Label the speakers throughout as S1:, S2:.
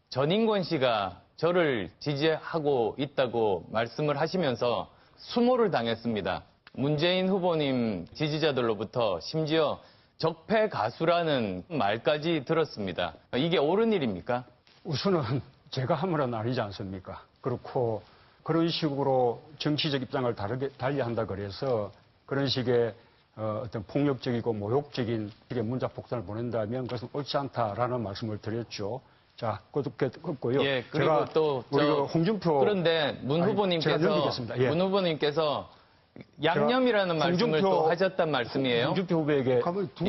S1: 전인권 씨가 저를 지지하고 있다고 말씀을 하시면서 수모를 당했습니다. 문재인 후보님 지지자들로부터 심지어 적폐 가수라는 말까지 들었습니다. 이게 옳은 일입니까?
S2: 우선은 제가 한 말은 아니지 않습니까? 그렇고 그런 식으로 정치적 입장을 달리한다 그래서 그런 식의 어떤 폭력적이고 모욕적인 문자 폭탄을 보낸다면 그것은 옳지 않다라는 말씀을 드렸죠. 자, 그렇고요.
S1: 예, 그리고 또
S2: 우리 홍준표
S1: 그런데 문 후보님께서 양념이라는 말씀을 또 하셨단 말씀이에요.
S2: 홍준표 후보에게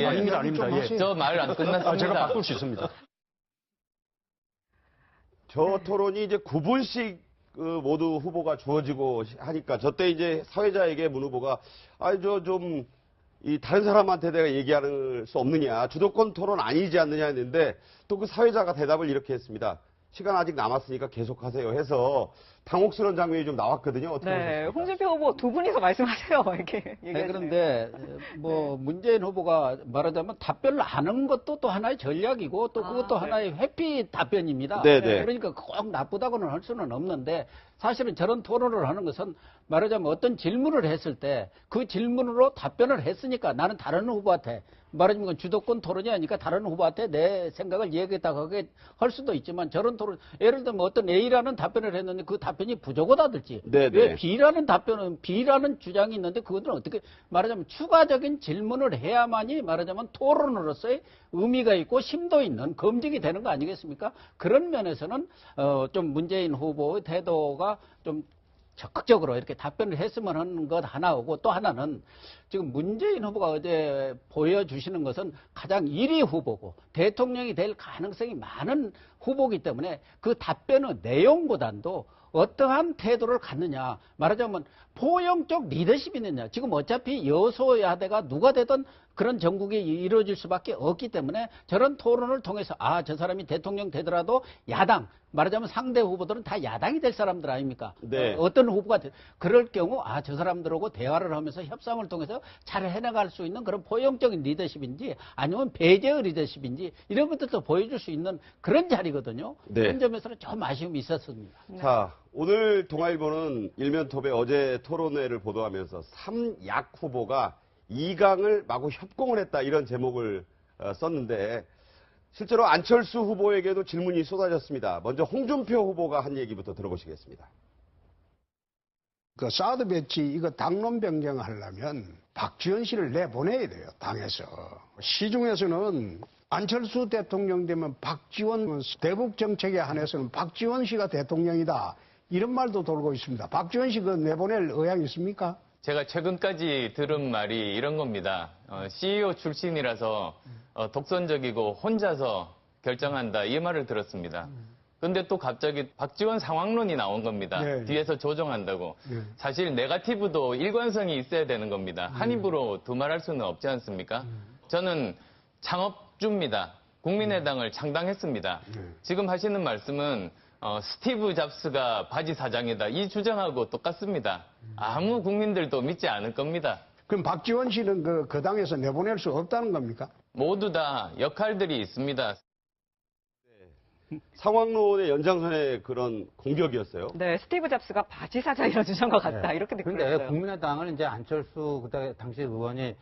S2: 아닙니다. 예.
S1: 저 말 안 끝났습니다.
S2: 제가 바꿀 수 있습니다.
S3: 저 토론이 이제 9분씩 모두 후보가 주어지고 하니까 저때 이제 사회자에게 문 후보가 이 다른 사람한테 내가 얘기할 수 없느냐, 주도권 토론 아니지 않느냐 했는데 또 그 사회자가 대답을 이렇게 했습니다. 시간 아직 남았으니까 계속하세요 해서 당혹스러운 장면이 좀 나왔거든요. 어떻게 보셨습니까?
S4: 홍준표 후보 두 분이서 말씀하세요. 이렇게
S5: 네, 그런데 문재인 후보가 말하자면 답변을 안 하는 것도 또 하나의 전략이고 또 그것도 하나의 회피 답변입니다.
S3: 네네.
S5: 그러니까 꼭 나쁘다고는 할 수는 없는데 사실은 저런 토론을 하는 것은 말하자면 어떤 질문을 했을 때 그 질문으로 답변을 했으니까 나는 다른 후보한테 말하자면 주도권 토론이 아니니까 다른 후보한테 내 생각을 얘기했다고 할 수도 있지만 저런 토론, 예를 들면 어떤 A라는 답변을 했는데 그 답변이 부족하다든지 왜 B라는 주장이 있는데 그것들은 어떻게 말하자면 추가적인 질문을 해야만이 말하자면 토론으로서의 의미가 있고 심도 있는 검증이 되는 거 아니겠습니까? 그런 면에서는 좀 문재인 후보의 태도가 좀 적극적으로 이렇게 답변을 했으면 하는 것 하나고 또 하나는 지금 문재인 후보가 어제 보여주시는 것은 가장 1위 후보고 대통령이 될 가능성이 많은 후보이기 때문에 그 답변의 내용보단도 어떠한 태도를 갖느냐, 말하자면 포용적 리더십이 있느냐. 지금 어차피 여소야대가 누가 되든 그런 전국이 이루어질 수밖에 없기 때문에 저런 토론을 통해서 저 사람이 대통령 되더라도 야당, 말하자면 상대 후보들은 다 야당이 될 사람들 아닙니까?
S3: 네.
S5: 어떤 후보가 그럴 경우 저 사람들하고 대화를 하면서 협상을 통해서 잘 해나갈 수 있는 그런 포용적인 리더십인지 아니면 배제의 리더십인지 이런 것들도 보여줄 수 있는 그런 자리거든요.
S3: 네.
S5: 그런 점에서는 좀 아쉬움이 있었습니다.
S3: 자, 오늘 동아일보는 일면톱에 어제 토론회를 보도하면서 3약 후보가 2강을 마구 협공을 했다 이런 제목을 썼는데 실제로 안철수 후보에게도 질문이 쏟아졌습니다. 먼저 홍준표 후보가 한 얘기부터 들어보시겠습니다.
S6: 그 사드 배치 이거 당론 변경하려면 박지원 씨를 내보내야 돼요. 당에서. 시중에서는 안철수 대통령 되면 박지원, 대북 정책에 한해서는 박지원 씨가 대통령이다. 이런 말도 돌고 있습니다. 박지원 씨 그 내보낼 의향이 있습니까?
S1: 제가 최근까지 들은 말이 이런 겁니다. CEO 출신이라서 독선적이고 혼자서 결정한다 이 말을 들었습니다. 근데 또 갑자기 박지원 상황론이 나온 겁니다.
S6: 네.
S1: 뒤에서 조정한다고.
S6: 네.
S1: 사실 네거티브도 일관성이 있어야 되는 겁니다. 한 입으로 두말할 수는 없지 않습니까? 저는 창업주입니다. 국민의당을 창당했습니다. 지금 하시는 말씀은 스티브 잡스가 바지 사장이다. 이 주장하고 똑같습니다. 아무 국민들도 믿지 않을 겁니다.
S6: 그럼 박지원 씨는 그 당에서 내보낼 수 없다는 겁니까?
S1: 모두 다 역할들이 있습니다.
S3: 상황론의 연장선의 그런 공격이었어요.
S4: 네, 스티브 잡스가 바지 사장이라 주장한 것 같다. 이렇게
S5: 그런데
S4: 느꼈어요.
S5: 국민의당은 이제 안철수 그때 당시 의원이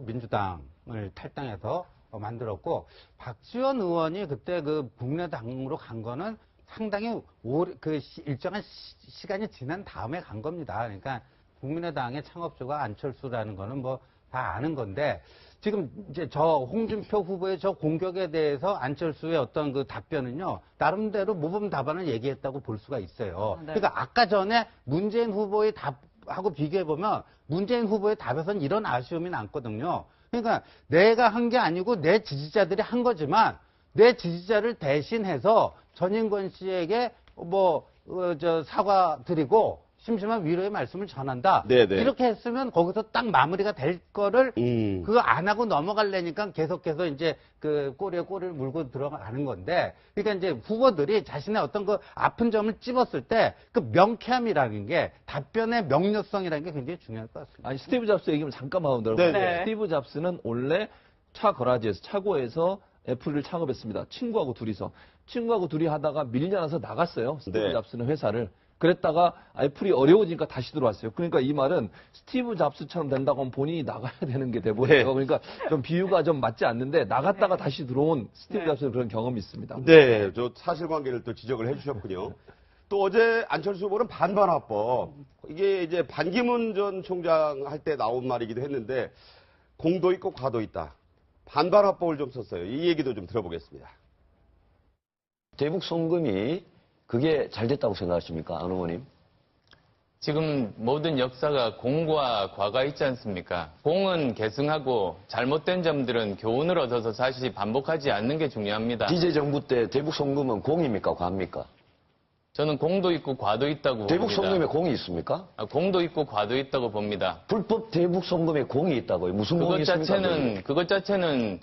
S5: 민주당을 탈당해서 만들었고 박지원 의원이 그때 그 국민의당으로 간 거는 상당히 일정한 시간이 지난 다음에 간 겁니다. 그러니까 국민의당의 창업주가 안철수라는 거는 뭐 다 아는 건데 지금 이제 저 홍준표 후보의 저 공격에 대해서 안철수의 어떤 그 답변은요 나름대로 모범 답안을 얘기했다고 볼 수가 있어요.
S4: 네.
S5: 그러니까 아까 전에 문재인 후보의 답하고 비교해 보면 문재인 후보의 답에서는 이런 아쉬움이 남거든요. 그러니까 내가 한 게 아니고 내 지지자들이 한 거지만 내 지지자를 대신해서 전인권 씨에게 사과드리고 심심한 위로의 말씀을 전한다.
S3: 네네.
S5: 이렇게 했으면 거기서 딱 마무리가 될 거를 그거 안 하고 넘어가려니까 계속해서 이제 그 꼬리에 꼬리를 물고 들어가는 건데 그러니까 이제 후보들이 자신의 어떤 그 아픈 점을 찝었을 때 그 명쾌함이라는 게 답변의 명료성이라는 게 굉장히 중요할 것 같습니다.
S7: 아니 스티브 잡스 얘기면 잠깐만 들어보세요.
S3: 네네.
S7: 스티브 잡스는 원래 차고에서 애플을 창업했습니다. 친구하고 둘이 하다가 밀려나서 나갔어요. 스티브
S3: 네.
S7: 잡스는 회사를. 그랬다가 애플이 어려워지니까 다시 들어왔어요. 그러니까 이 말은 스티브 잡스처럼 된다고 하면 본인이 나가야 되는 게 돼버려요.
S3: 네.
S7: 그러니까 좀 비유가 좀 맞지 않는데 나갔다가 다시 들어온 스티브 잡스는 그런 경험이 있습니다.
S3: 네, 저 사실관계를 또 지적을 해주셨군요. 또 어제 안철수 후보는 반반화법. 이게 이제 반기문 전 총장 할 때 나온 말이기도 했는데 공도 있고 과도 있다. 반반화법을 좀 썼어요. 이 얘기도 좀 들어보겠습니다.
S8: 대북 송금이 그게 잘 됐다고 생각하십니까, 안 의원님?
S1: 지금 모든 역사가 공과 과가 있지 않습니까? 공은 계승하고 잘못된 점들은 교훈을 얻어서 다시 반복하지 않는 게 중요합니다.
S8: DJ 정부 때 대북 송금은 공입니까, 과입니까?
S1: 저는 공도 있고 과도 있다고
S8: 대북
S1: 봅니다.
S8: 송금에 공이 있습니까?
S1: 공도 있고 과도 있다고 봅니다.
S8: 불법 대북 송금에 공이 있다고요. 무슨 공이 있습니까?
S1: 그것 자체는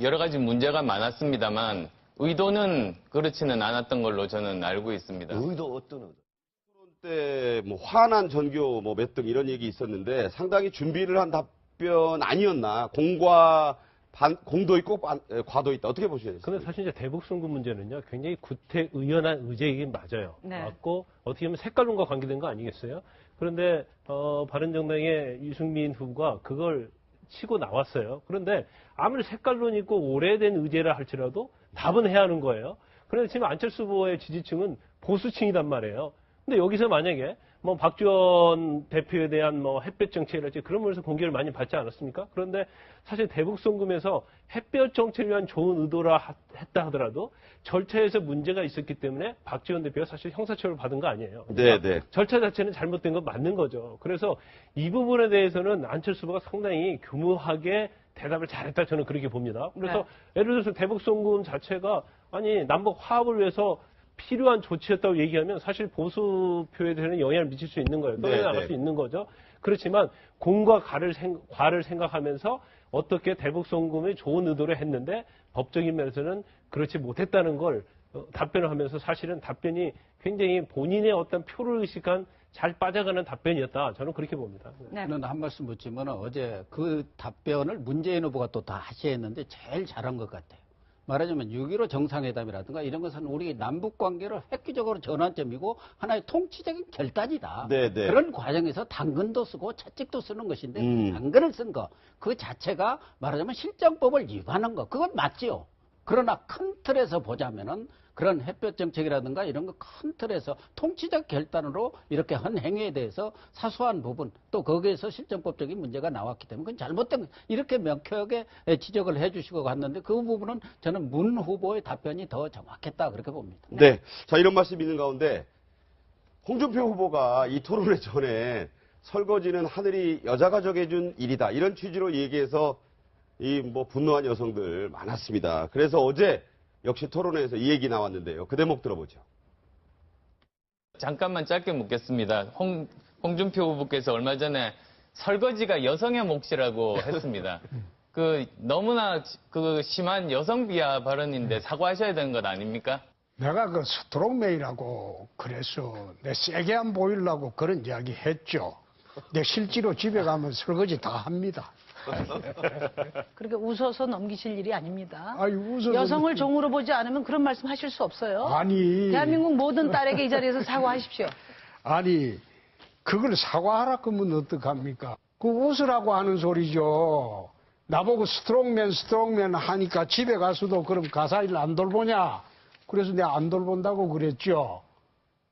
S1: 여러 가지 문제가 많았습니다만 의도는 그렇지는 않았던 걸로 저는 알고 있습니다.
S8: 의도 어떤 의도?
S3: 때 뭐 화난 전교 뭐 몇 등 이런 얘기 있었는데 상당히 준비를 한 답변 아니었나. 공도 있고 과도 있다. 어떻게 보시겠어요?
S9: 근데 사실 이제 대북 송금 문제는요, 굉장히 구태의연한 의제이긴 맞아요.
S4: 네.
S9: 맞고, 어떻게 보면 색깔론과 관계된 거 아니겠어요? 그런데, 바른정당의 유승민 후보가 그걸 치고 나왔어요. 그런데 아무리 색깔론 있고 오래된 의제라 할지라도 답은 해야 하는 거예요. 그런데 지금 안철수 후보의 지지층은 보수층이단 말이에요. 근데 여기서 만약에 뭐 박지원 대표에 대한 뭐 햇볕 정책이랄지 그런 면에서 공개를 많이 받지 않았습니까? 그런데 사실 대북 송금에서 햇볕 정책을 위한 좋은 의도라 했다 하더라도 절차에서 문제가 있었기 때문에 박지원 대표가 사실 형사처벌을 받은 거 아니에요.
S3: 네, 네.
S9: 절차 자체는 잘못된 건 맞는 거죠. 그래서 이 부분에 대해서는 안철수 후보가 상당히 교묘하게 대답을 잘했다 저는 그렇게 봅니다. 그래서 예를 들어서 대북 송금 자체가 아니 남북 화합을 위해서 필요한 조치였다고 얘기하면 사실 보수표에 대한 영향을 미칠 수 있는 거예요. 떠나갈 수 있는 거죠. 그렇지만 공과 과를 생각하면서 어떻게 대북 송금이 좋은 의도로 했는데 법적인 면에서는 그렇지 못했다는 걸 답변을 하면서 사실은 답변이 굉장히 본인의 어떤 표를 의식한 잘 빠져가는 답변이었다. 저는 그렇게 봅니다.
S4: 네.
S5: 저는 한 말씀 붙이면 어제 그 답변을 문재인 후보가 또 다시 했는데 제일 잘한 것 같아요. 말하자면 6.15 정상회담이라든가 이런 것은 우리 남북 관계를 획기적으로 전환점이고 하나의 통치적인 결단이다.
S3: 네, 네.
S5: 그런 과정에서 당근도 쓰고 채찍도 쓰는 것인데 당근을 쓴 거 그 자체가 말하자면 실정법을 위반한 거 그건 맞지요. 그러나 큰 틀에서 보자면은 그런 햇볕 정책이라든가 이런 거 큰 틀에서 통치적 결단으로 이렇게 한 행위에 대해서 사소한 부분 또 거기에서 실정법적인 문제가 나왔기 때문에 그건 잘못된 거 이렇게 명쾌하게 지적을 해주시고 갔는데 그 부분은 저는 문 후보의 답변이 더 정확했다 그렇게 봅니다.
S3: 네. 자, 이런 말씀이 있는 가운데 홍준표 후보가 이 토론회 전에 설거지는 하늘이 여자가 정해준 일이다. 이런 취지로 얘기해서 이 뭐 분노한 여성들 많았습니다. 그래서 어제 역시 토론회에서 이 얘기 나왔는데요. 그 대목 들어보죠.
S1: 잠깐만 짧게 묻겠습니다. 홍준표 후보께서 얼마 전에 설거지가 여성의 몫이라고 했습니다. 너무나 심한 여성 비하 발언인데 사과하셔야 되는 것 아닙니까?
S6: 내가 그 스트롱맨이라고 그래서 내 세게 안 보이려고 그런 이야기 했죠. 내 실제로 집에 가면 설거지 다 합니다.
S10: 그렇게 웃어서 넘기실 일이 아닙니다.
S6: 아니, 웃어서
S10: 여성을 종으로 보지 않으면 그런 말씀 하실 수 없어요.
S6: 아니.
S10: 대한민국 모든 딸에게 이 자리에서 사과하십시오.
S6: 아니, 그걸 사과하라 그러면 어떡합니까? 그 웃으라고 하는 소리죠. 나보고 스트롱맨 하니까 집에 가서도 그럼 가사일 안 돌보냐? 그래서 내가 안 돌본다고 그랬죠.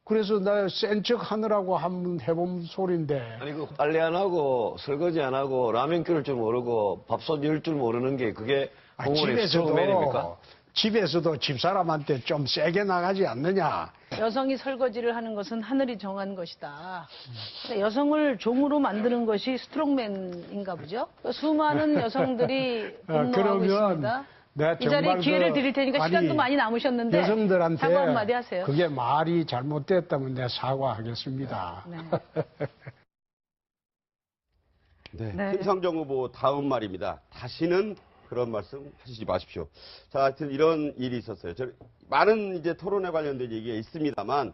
S6: 그래서 나 센 척 하느라고 한번 해본 소린데.
S8: 아니, 그 빨래 안 하고, 설거지 안 하고, 라면 끓일 줄 모르고, 밥솥 열 줄 모르는 게 그게 홍원의 스트롱맨입니까?
S6: 집에서도 집사람한테 좀 세게 나가지 않느냐.
S10: 여성이 설거지를 하는 것은 하늘이 정한 것이다. 그러니까 여성을 종으로 만드는 것이 스트롱맨인가 보죠. 수많은 여성들이 분노하고 있습니다. 이 자리에 기회를 드릴 테니까 시간도 많이 남으셨는데
S6: 여성들한테
S10: 사과 한마디 하세요.
S6: 그게 말이 잘못됐다면 내가 사과하겠습니다.
S3: 네.
S4: 네.
S3: 김상정 후보 다음 말입니다. 다시는 그런 말씀 하시지 마십시오. 자, 하여튼 이런 일이 있었어요. 많은 이제 토론에 관련된 얘기가 있습니다만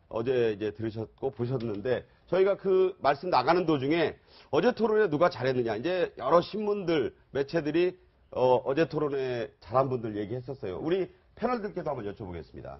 S3: 어제 이제 들으셨고 보셨는데 저희가 그 말씀 나가는 도중에 어제 토론에 누가 잘했느냐 이제 여러 신문들 매체들이 어제 토론에 잘한 분들 얘기했었어요. 우리 패널들께도 한번 여쭤보겠습니다.